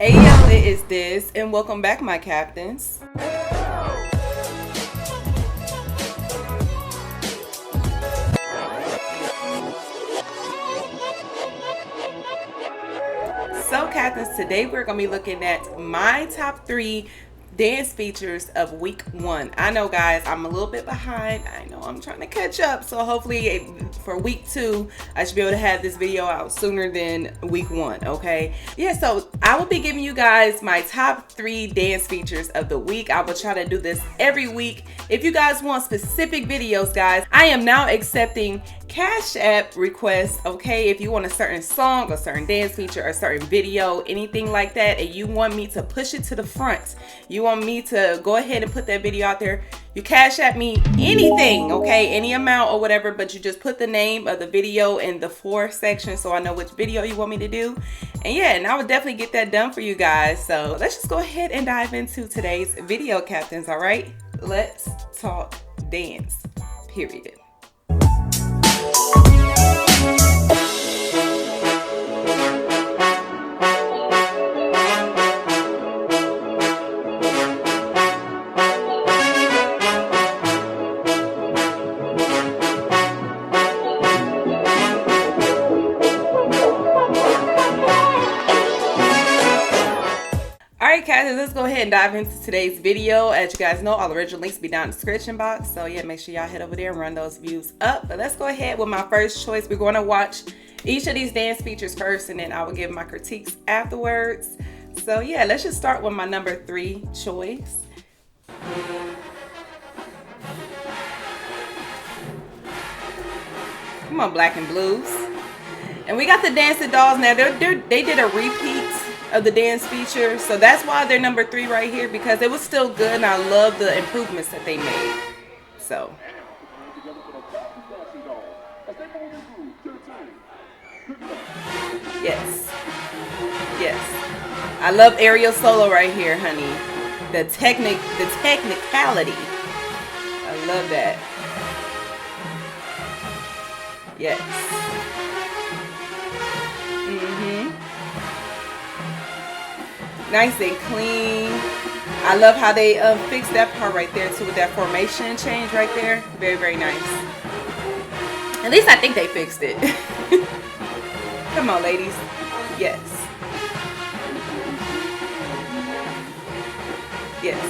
Ayo, it is Diz, and welcome back, my captains. So, captains, today we're going to be looking at my top 3 dance features of week 1. I know, guys, I'm a little bit behind. I know I'm trying to catch up. So hopefully for week 2, I should be able to have this video out sooner than week 1. Okay. Yeah. So I will be giving you guys my top 3 dance features of the week. I will try to do this every week. If you guys want specific videos, guys, I am now accepting Cash App requests. Okay. If you want a certain song, a certain dance feature, a certain video, anything like that, and you want me to push it to the front, you want me to go ahead and put that video out there, you Cash App me anything, okay, any amount or whatever, but you just put the name of the video in the for section so I know which video you want me to do. And yeah, and I would definitely get that done for you guys. So let's just go ahead and dive into today's video, captains. All right, let's talk dance, period. Alright, guys, let's go ahead and dive into today's video. As you guys know, all original links will be down in the description box. So yeah, make sure y'all head over there and run those views up. But let's go ahead with my first choice. We're going to watch each of these dance features first, and then I will give my critiques afterwards. So yeah, let's just start with my number 3 choice. Come on, Black and Blues. And we got the Dancing Dolls now. They did a repeat of the dance feature, so that's why they're number 3 right here, because it was still good and I love the improvements that they made. So yes, I love aerial solo right here, honey. The technicality, I love that. Yes. Nice and clean. I love how they fixed that part right there too, with that formation change right there. Very, very nice. At least I think they fixed it. Come on, ladies. Yes. Yes.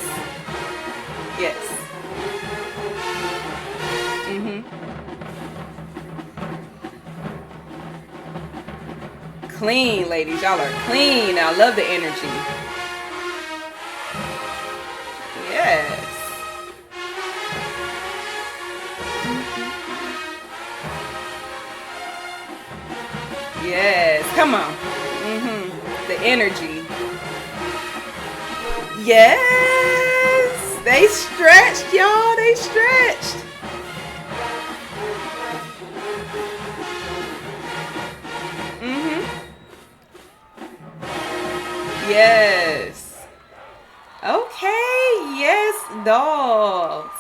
Yes. Clean, ladies. Y'all are clean. I love the energy. Yes. Yes. Come on. The energy. Yes. They stretched, y'all. They stretched. Yes. Okay. Yes, dogs.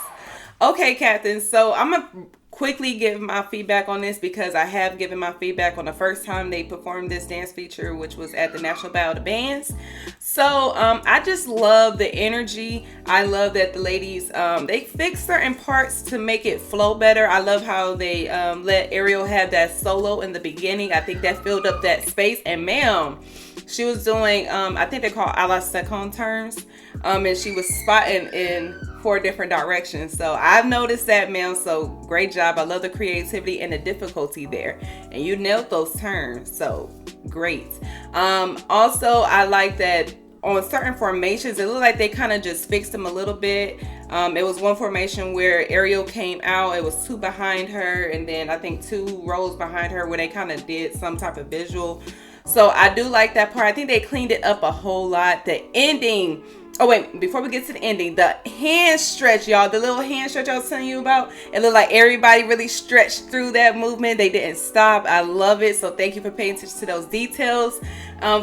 Okay, captain. So I'm gonna quickly give my feedback on this, because I have given my feedback on the first time they performed this dance feature, which was at the National Battle of the Bands. So I just love the energy. I love that the ladies, they fixed certain parts to make it flow better. I love how they let Ariel have that solo in the beginning. I think that filled up that space. And ma'am, she was doing, I think they call a la second turns, and she was spotting in 4 different directions. So I've noticed that, ma'am. So great job. I love the creativity and the difficulty there, and you nailed those turns. So great. Also, I like that on certain formations, it looked like they kind of just fixed them a little bit. It was one formation where Ariel came out, it was 2 behind her, and then I think 2 rows behind her, where they kind of did some type of visual. So I do like that part. I think they cleaned it up a whole lot. The ending, oh wait, before we get to the ending, the hand stretch, y'all, the little hand stretch I was telling you about, it looked like everybody really stretched through that movement. They didn't stop. I love it. So thank you for paying attention to those details.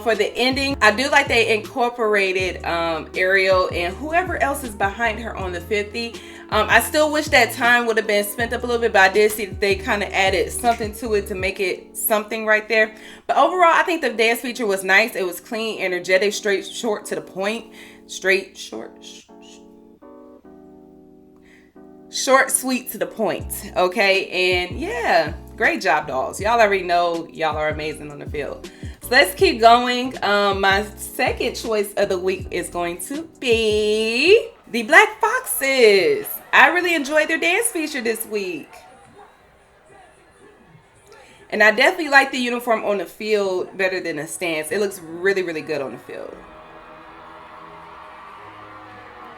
For the ending, I do like they incorporated Ariel and whoever else is behind her on the 50. I still wish that time would have been spent up a little bit, but I did see that they kind of added something to it to make it something right there. But overall, I think the dance feature was nice. It was clean, energetic, straight, short, to the point. Straight, short, sweet, to the point. Okay, and yeah, great job, dolls. Y'all already know y'all are amazing on the field. So let's keep going. My second choice of the week is going to be the Black Foxes. I really enjoyed their dance feature this week. And I definitely like the uniform on the field better than the stance. It looks really, really good on the field.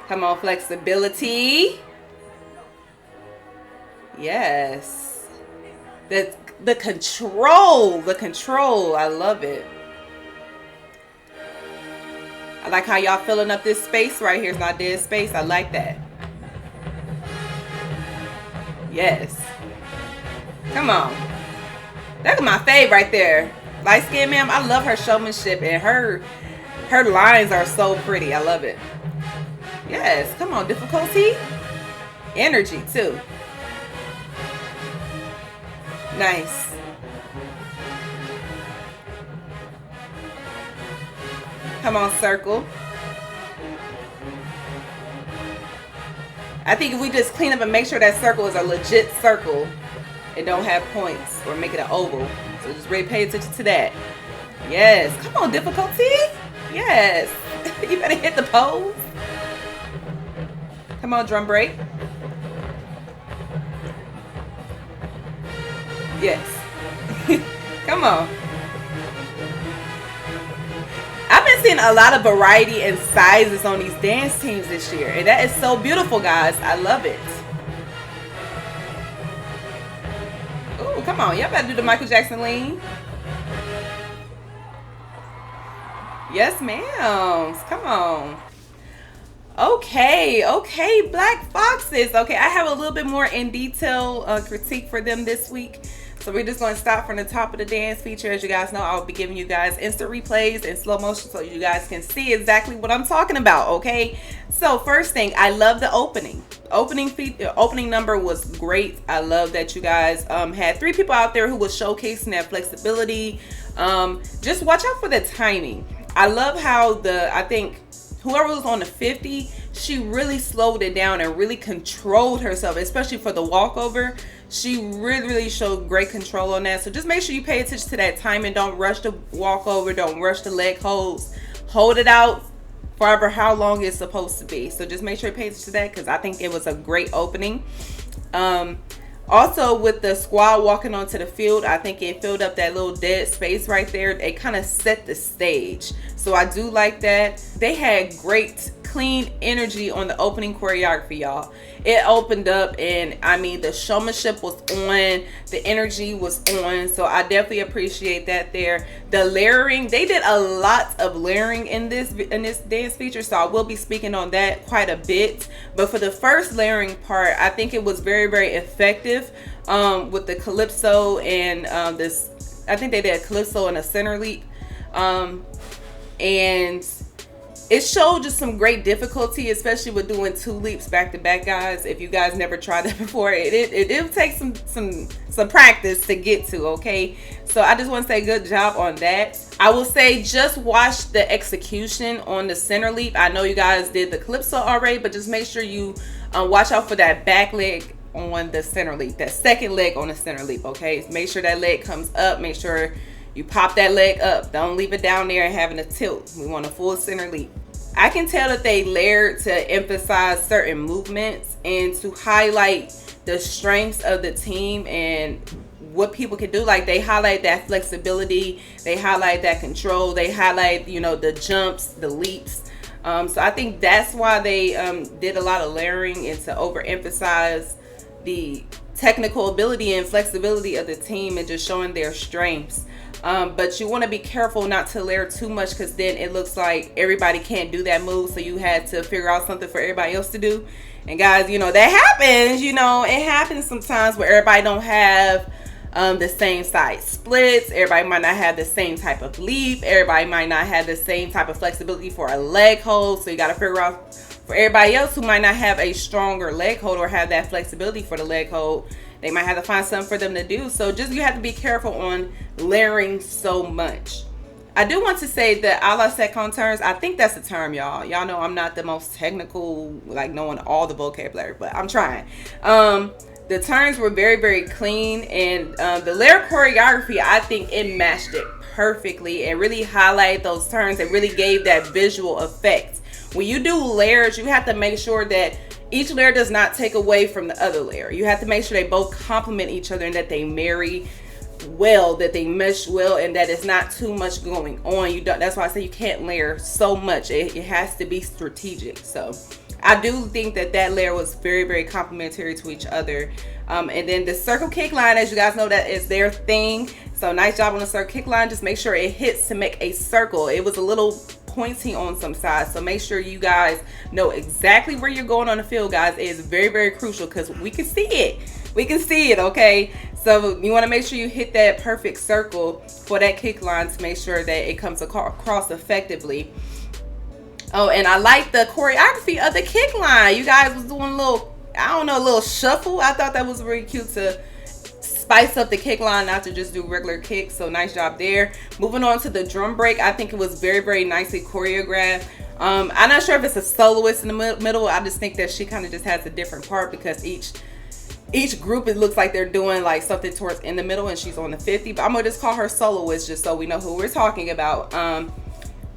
Come on, flexibility. Yes. The control, I love it. I like how y'all filling up this space right here. It's not dead space. I like that. Yes. Come on. That's my fave right there. Light skin ma'am, I love her showmanship, and her lines are so pretty. I love it. Yes, come on, difficulty. Energy too. Nice. Come on, circle. I think if we just clean up and make sure that circle is a legit circle and don't have points, or make it an oval. So just really pay attention to that. Yes. Come on, difficulty. Yes. You better hit the pose. Come on, drum break. Yes. Come on. I've been seeing a lot of variety and sizes on these dance teams this year, and that is so beautiful, guys. I love it. Ooh, come on. Y'all better do the Michael Jackson lean. Yes, ma'am. Come on. Okay, Black Foxes. Okay, I have a little bit more in detail critique for them this week. So we're just going to stop from the top of the dance feature. As you guys know, I'll be giving you guys instant replays in slow motion so you guys can see exactly what I'm talking about, okay? So first thing, I love the opening. Opening number was great. I love that you guys had 3 people out there who was showcasing that flexibility. Just watch out for the timing. I love how I think whoever was on the 50, she really slowed it down and really controlled herself, especially for the walkover. She really showed great control on that. So just make sure you pay attention to that timing. Don't rush the walkover. Don't rush the leg holds. Hold it out forever how long it's supposed to be. So just make sure you pay attention to that, because I think it was a great opening. Also, with the squad walking onto the field, I think it filled up that little dead space right there. It kind of set the stage. So I do like that. They had great, clean energy on the opening choreography, y'all. It opened up, and I mean, the showmanship was on. The energy was on. So I definitely appreciate that there. The layering, they did a lot of layering in this dance feature. So I will be speaking on that quite a bit. But for the first layering part, I think it was very, very effective with the calypso and this. I think they did a calypso and a center leap. And it showed just some great difficulty, especially with doing 2 leaps back to back, guys. If you guys never tried that before, it did take some practice to get to, okay? So I just want to say good job on that. I will say just watch the execution on the center leap. I know you guys did the calypso already, but just make sure you watch out for that back leg on the center leap, that second leg on the center leap, okay? Make sure that leg comes up. Make sure you pop that leg up. Don't leave it down there and having a tilt. We want a full center leap. I can tell that they layered to emphasize certain movements and to highlight the strengths of the team and what people can do. Like, they highlight that flexibility, they highlight that control, they highlight, you know, the jumps, the leaps. So I think that's why they did a lot of layering, and to overemphasize the technical ability and flexibility of the team and just showing their strengths. But you want to be careful not to layer too much, because then it looks like everybody can't do that move, so you had to figure out something for everybody else to do. And guys, you know, that happens. You know, it happens sometimes where everybody don't have the same size splits. Everybody might not have the same type of leap. Everybody might not have the same type of flexibility for a leg hold. So you got to figure out For everybody else who might not have a stronger leg hold or have that flexibility for the leg hold, they might have to find something for them to do. So just, you have to be careful on layering so much. I do want to say that a la sec contours, I think that's the term, y'all. Y'all know I'm not the most technical, like knowing all the vocabulary, but I'm trying. The turns were very, very clean, and the layer choreography, I think it matched it perfectly and really highlighted those turns and really gave that visual effect. When you do layers, you have to make sure that each layer does not take away from the other layer. You have to make sure they both complement each other and that they marry well, that they mesh well, and that it's not too much going on. That's why I say you can't layer so much. It has to be strategic. So I do think that that layer was very, very complementary to each other. And then the circle kick line, as you guys know, that is their thing. So nice job on the circle kick line. Just make sure it hits to make a circle. It was a little pointy on some sides, so make sure you guys know exactly where you're going on the field, guys. It is very, very crucial because we can see it. We can see it, okay? So you want to make sure you hit that perfect circle for that kick line to make sure that it comes across effectively. Oh, and I like the choreography of the kick line. You guys was doing a little, I don't know, a little shuffle. I thought that was really cute to spice up the kick line, not to just do regular kicks. So nice job there. Moving on to the drum break, I think it was very, very nicely choreographed. I'm not sure if it's a soloist in the middle. I just think that she kind of just has a different part because each group, it looks like they're doing like something towards in the middle, and she's on the 50, but I'm gonna just call her soloist just so we know who we're talking about.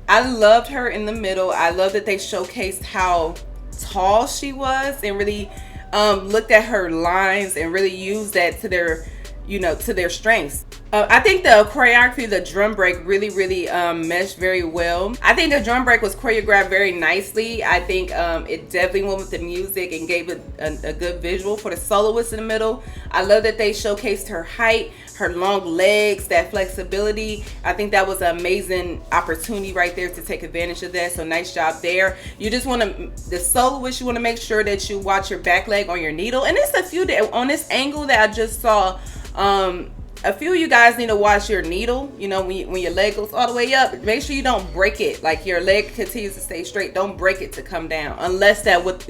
I loved her in the middle. I love that they showcased how tall she was and really looked at her lines and really used that to their, to their strengths. I think the choreography of the drum break really, really meshed very well. I think the drum break was choreographed very nicely. I think it definitely went with the music and gave it a good visual for the soloist in the middle. I love that they showcased her height, her long legs, that flexibility. I think that was an amazing opportunity right there to take advantage of that. So nice job there. You just want to, the soloist, you want to make sure that you watch your back leg on your needle. And there's a few that on this angle that I just saw, a few of you guys need to watch your needle. When your leg goes all the way up, make sure you don't break it. Like your leg continues to stay straight. Don't break it to come down, unless that's what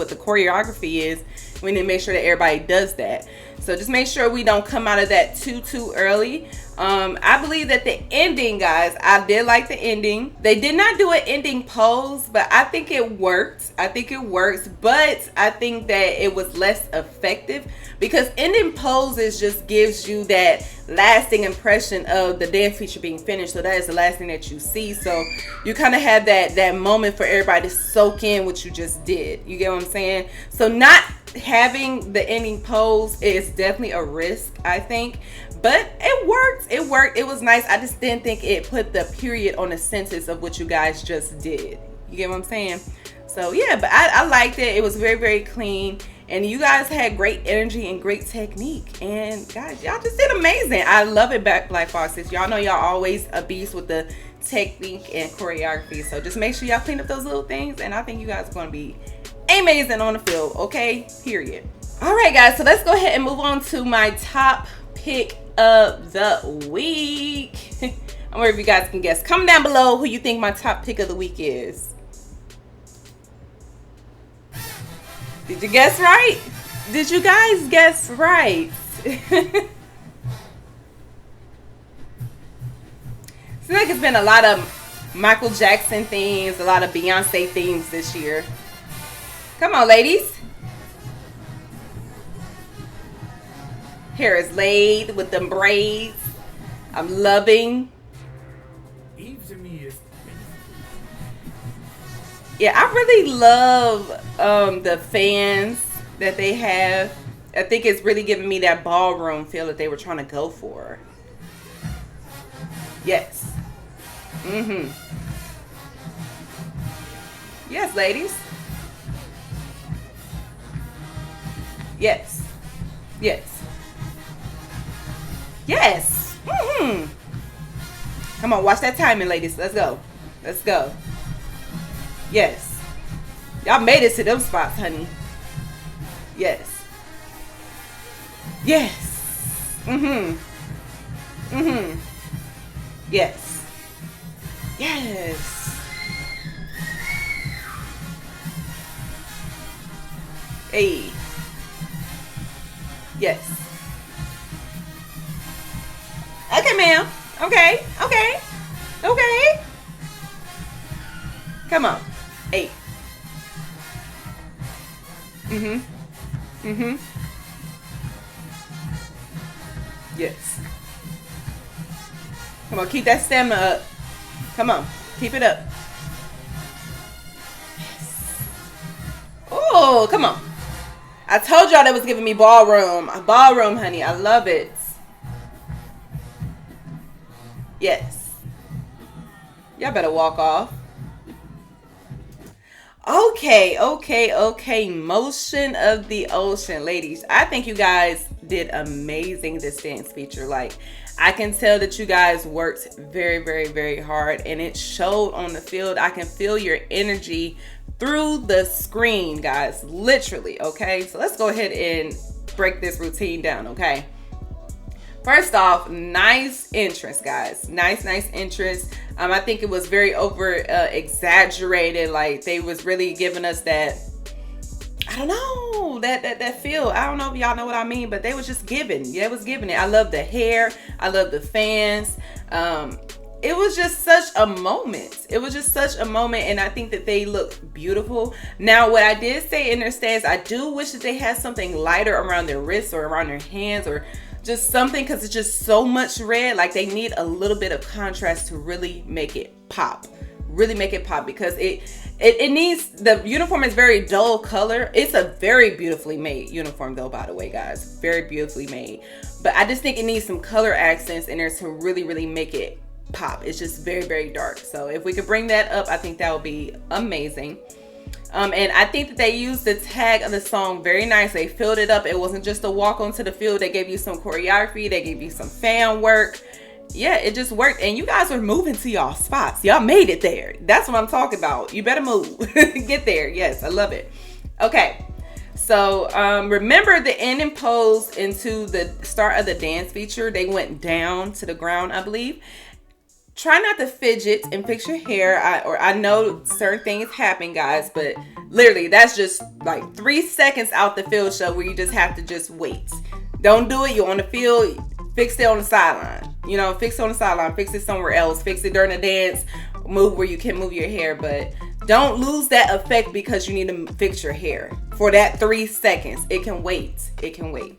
the choreography is. We need to make sure that everybody does that. So just make sure we don't come out of that too early. I believe that the ending, guys, I did like the ending. They did not do an ending pose, but I think it worked. I think it works, but I think that it was less effective because ending poses just gives you that lasting impression of the dance feature being finished. So that is the last thing that you see. So you kind of have that moment for everybody to soak in what you just did. You get what I'm saying? So not having the ending pose is definitely a risk, I think, but it worked. It was nice. I just didn't think it put the period on the sentence of what you guys just did. You get what I'm saying? So yeah, but I liked it. It was very, very clean, and you guys had great energy and great technique, and guys, y'all just did amazing. I love it. Black Foxes, y'all know y'all always a beast with the technique and choreography, so just make sure y'all clean up those little things, and I think you guys are going to be amazing on the field, okay? Period. All right, guys, so let's go ahead and move on to my top pick of the week. I'm wondering if you guys can guess. Comment down below who you think my top pick of the week is. Did you guess right? Did you guys guess right? Seems like it's been a lot of Michael Jackson themes, a lot of Beyonce themes this year. Come on, ladies. Hair is laid with them braids. I'm loving. Yeah, I really love the fans that they have. I think it's really giving me that ballroom feel that they were trying to go for. Yes. Yes, ladies. Yes. Yes. Yes. Come on, watch that timing, ladies. Let's go. Let's go. Yes. Y'all made it to them spots, honey. Yes. Yes. Yes. Yes. Hey. Yes. Okay, ma'am. Okay. Okay. Okay. Come on. 8. Yes. Come on, keep that stamina up. Come on, keep it up. Yes. Oh, come on. I told y'all that was giving me ballroom. Ballroom, honey. I love it. Yes. Y'all better walk off. Okay. Motion of the ocean. Ladies, I think you guys did amazing this dance feature. Like, I can tell that you guys worked very hard, and it showed on the field. I can feel your energy through the screen, guys, literally. Okay, so let's go ahead and break this routine down. Okay, first off, nice entrance, guys. Nice entrance. I think it was very over exaggerated. Like, they was really giving us that, I don't know, that feel. I don't know if y'all know what I mean, but they was just giving. Yeah, it was giving it. I love the hair. I love the fans. It was just such a moment. And I think that they look beautiful. Now, what I did say in their stance, I do wish that they had something lighter around their wrists or around their hands, or just something, because it's just so much red. Like, they need a little bit of contrast to really make it pop. Because it needs, the uniform is very dull color. It's a very beautifully made uniform though, by the way, guys. Very beautifully made. But I just think it needs some color accents in there to really make it pop. It's just very dark. So if we could bring that up, I think that would be amazing. And I think that they used the tag of the song very nice. They filled it up. It wasn't just a walk onto the field. They gave you some choreography. They gave you some fan work. Yeah, it just worked. And you guys were moving to y'all spots. Y'all made it there. That's what I'm talking about. You better move. Get there. Yes, I love it. Okay. So remember the ending pose into the start of the dance feature. They went down to the ground, I believe. Try not to fidget and fix your hair. I know certain things happen, guys, but literally that's just like 3 seconds out the field show where you just have to just wait. Don't do it. You're on the field. Fix it on the sideline. You know, fix it on the sideline. Fix it somewhere else. Fix it during the dance. Move where you can move your hair, but don't lose that effect because you need to fix your hair for that 3 seconds. It can wait.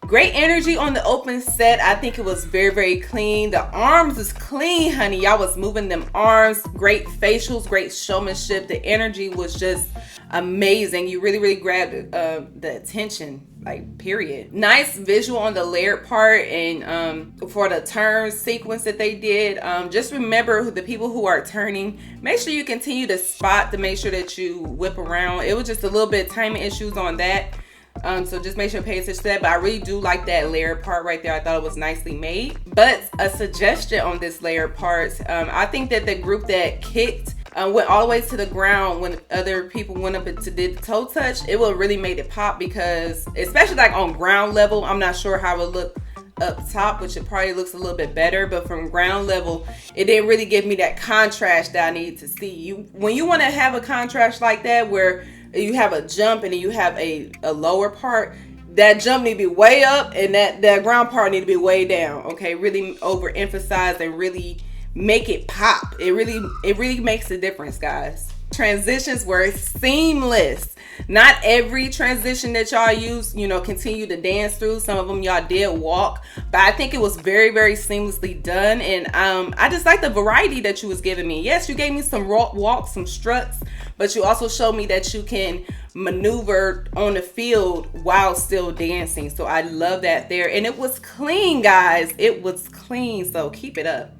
Great energy on the open set. I think it was very clean. The arms was clean, honey. Y'all was moving them arms. Great facials, great showmanship. The energy was just amazing. You really grabbed the attention, like, period. Nice visual on the layered part, and for the turn sequence that they did. Just remember, the people who are turning, make sure you continue to spot to make sure that you whip around. It was just a little bit of timing issues on that. So just make sure to pay attention to that. But I really do like that layered part right there. I thought it was nicely made. But a suggestion on this layered part, I think that the group that kicked went all the way to the ground when other people went up to did the toe touch, it would really made it pop, because especially like on ground level, I'm not sure how it looked up top, which it probably looks a little bit better, but from ground level, it didn't really give me that contrast that I needed to see. When you want to have a contrast like that, where you have a jump and then you have a lower part, that jump need to be way up and that ground part need to be way down. Okay, really overemphasize and really make it pop. It really makes a difference, guys. Transitions were seamless. Not every transition that y'all use, continue to dance through. Some of them y'all did walk, but I think it was very seamlessly done. And I just like the variety that you was giving me. Yes, you gave me some walks, some struts, but you also showed me that you can maneuver on the field while still dancing. So I love that there. And it was clean, guys. It was clean. So keep it up.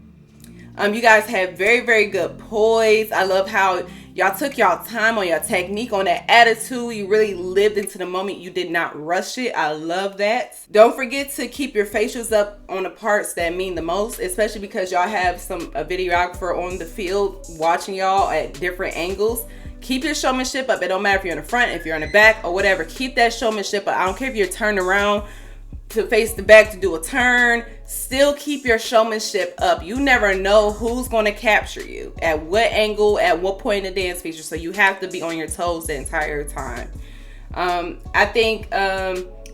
You guys had very good poise. I love how y'all took y'all time on your technique, on that attitude. You really lived into the moment. You did not rush it. I love that. Don't forget to keep your facials up on the parts that mean the most, especially because y'all have a videographer on the field watching y'all at different angles. Keep your showmanship up. It don't matter if you're in the front, if you're in the back, or whatever. Keep that showmanship up. I don't care if you're turned around to face the back to do a turn. Still keep your showmanship up. You never know who's going to capture you at what angle, at what point in the dance feature. So you have to be on your toes the entire time. I think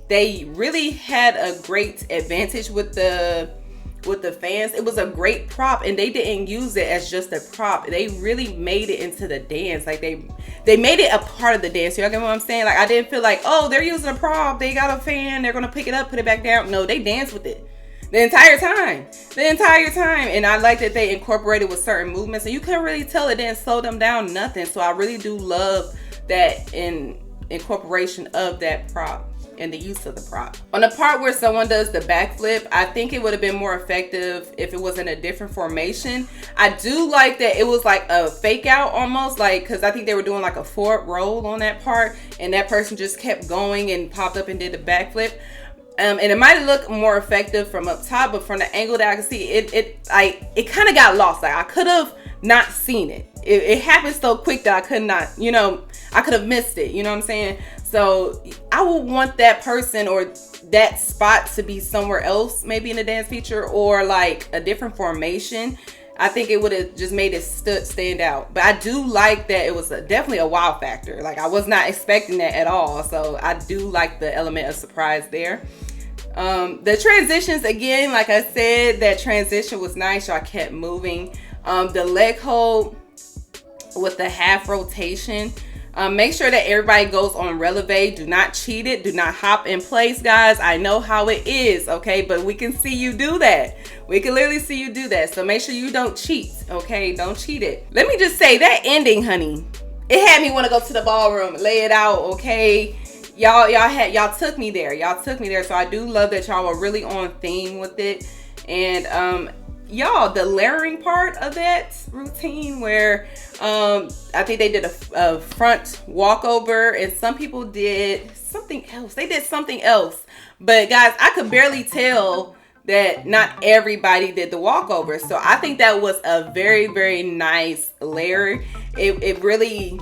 they really had a great advantage with the fans. It was a great prop, and they didn't use it as just a prop. They really made it into the dance. Like they made it a part of the dance. You get what I'm saying? Like, I didn't feel like, oh, they're using a prop, they got a fan, they're gonna pick it up, put it back down. No, they danced with it the entire time. And I like that they incorporated with certain movements, and you couldn't really tell it didn't slow them down, nothing. So I really do love that incorporation of that prop and the use of the prop. On the part where someone does the backflip, I think it would have been more effective if it was in a different formation. I do like that it was like a fake out almost, like, because I think they were doing like a forward roll on that part, and that person just kept going and popped up and did the backflip. And it might look more effective from up top, but from the angle that I can see, it kind of got lost. Like, I could have not seen it. It happened so quick that I could not, I could have missed it. You know what I'm saying? So I would want that person or that spot to be somewhere else, maybe in the dance feature, or like a different formation. I think it would have just made it stand out. But I do like that it was definitely a wow factor. Like, I was not expecting that at all. So I do like the element of surprise there. The transitions, again, like I said, that transition was nice. Y'all kept moving. The leg hold with the half rotation. Make sure that everybody goes on releve. Do not cheat it. Do not hop in place, guys. I know how it is, okay? But we can see you do that. We can literally see you do that. So make sure you don't cheat, okay? Don't cheat it. Let me just say, that ending, honey, it had me want to go to the ballroom, lay it out, okay? Y'all took me there. Y'all took me there. So I do love that y'all were really on theme with it. And y'all, the layering part of that routine where I think they did a front walkover, and some people did something else. They did something else. But guys, I could barely tell that not everybody did the walkover. So I think that was a very, very nice layer. It really,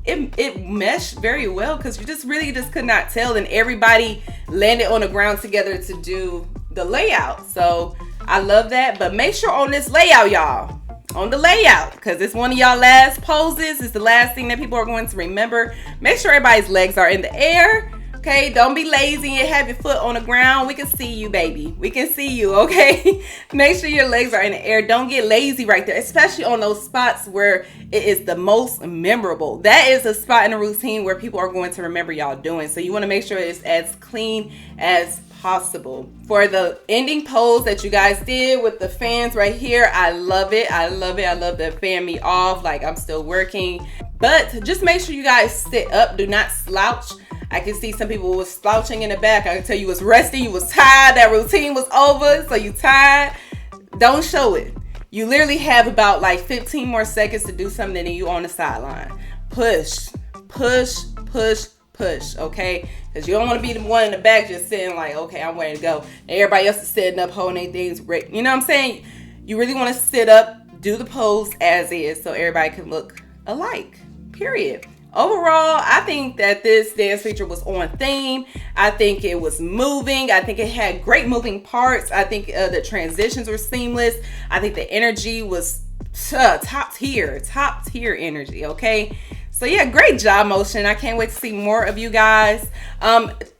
it meshed very well, because you just really could not tell, and everybody landed on the ground together to do the layout. So I love that. But make sure on this layout, y'all, on the layout, because it's one of y'all last poses, it's the last thing that people are going to remember. Make sure everybody's legs are in the air, okay? Don't be lazy and have your foot on the ground. We can see you, baby. We can see you, okay? Make sure your legs are in the air. Don't get lazy right there, especially on those spots where it is the most memorable. That is a spot in the routine where people are going to remember y'all doing. So you want to make sure it's as clean as possible. For the ending pose that you guys did with the fans right here, I love it. I love it. I love that fan me off like I'm still working. But just make sure you guys sit up. Do not slouch. I can see some people was slouching in the back. I can tell you was resting. You was tired. That routine was over. So you tired. Don't show it. You literally have about like 15 more seconds to do something, and you on the sideline. Push, push, push, push, okay? Because you don't want to be the one in the back just sitting like, okay, I'm ready to go. And everybody else is sitting up holding their things great. You know what I'm saying? You really want to sit up, do the pose as is, so everybody can look alike, period. Overall, I think that this dance feature was on theme. I think it was moving. I think it had great moving parts. I think the transitions were seamless. I think the energy was top tier energy, okay? So yeah, great job, Motion. I can't wait to see more of you guys.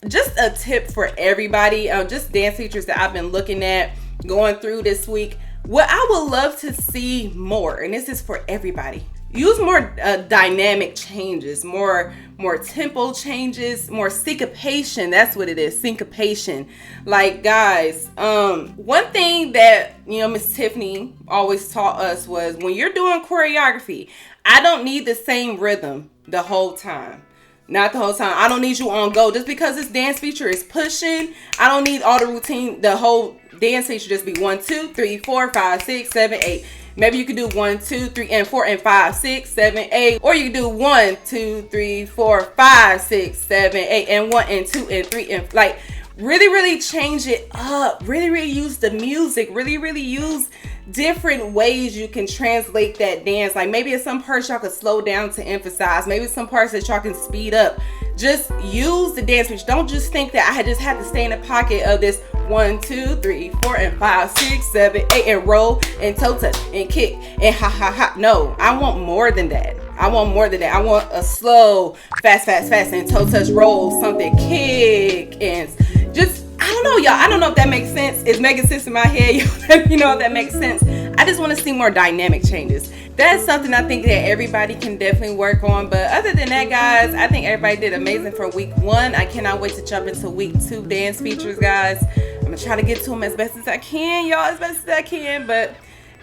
Just a tip for everybody, just dance features that I've been looking at going through this week. What I would love to see more, and this is for everybody, use more dynamic changes, more tempo changes, more syncopation. That's what it is, syncopation. Like, guys, one thing that, Miss Tiffany always taught us was, when you're doing choreography, I don't need the same rhythm the whole time. Not the whole time. I don't need you on go. Just because this dance feature is pushing, I don't need all the routine, the whole dance feature just be 1, 2, 3, 4, 5, 6, 7, 8. Maybe you could do 1, 2, 3, and 4, and 5, 6, 7, 8. Or you can do 1, 2, 3, 4, 5, 6, 7, 8, and 1, and 2, and 3, and like really change it up. Really use the music. Really use different ways you can translate that dance. Like, maybe at some parts y'all could slow down to emphasize. Maybe some parts that y'all can speed up. Just use the dance feature. Don't just think that I just have to stay in the pocket of this 1, 2, 3, 4, and 5, 6, 7, 8, and roll and toe touch and kick and ha. No, I want more than that. I want more than that. I want a slow, fast, and toe touch roll, something kick, and just, I don't know, y'all. I don't know if that makes sense. It's making sense in my head. Let me know if that makes sense. I just want to see more dynamic changes. That's something I think that everybody can definitely work on. But other than that, guys, I think everybody did amazing for week 1. I cannot wait to jump into week 2 dance features, guys. I'm going to try to get to them as best as I can, y'all, as best as I can. But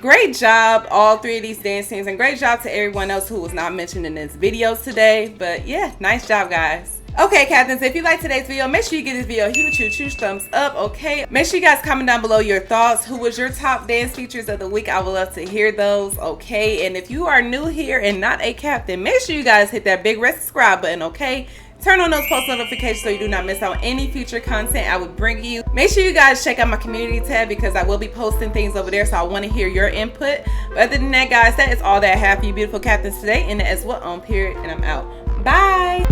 great job, all 3 of these dance teams. And great job to everyone else who was not mentioned in this videos today. But yeah, nice job, guys. Okay, captains, if you like today's video, make sure you give this video a huge thumbs up, okay? Make sure you guys comment down below your thoughts. Who was your top dance features of the week? I would love to hear those, okay? And if you are new here and not a captain, make sure you guys hit that big red subscribe button, okay? Turn on those post notifications so you do not miss out on any future content I would bring you. Make sure you guys check out my community tab because I will be posting things over there, so I want to hear your input. But other than that, guys, that is all that I have for you beautiful captains today, and that is what on period, and I'm out. Bye!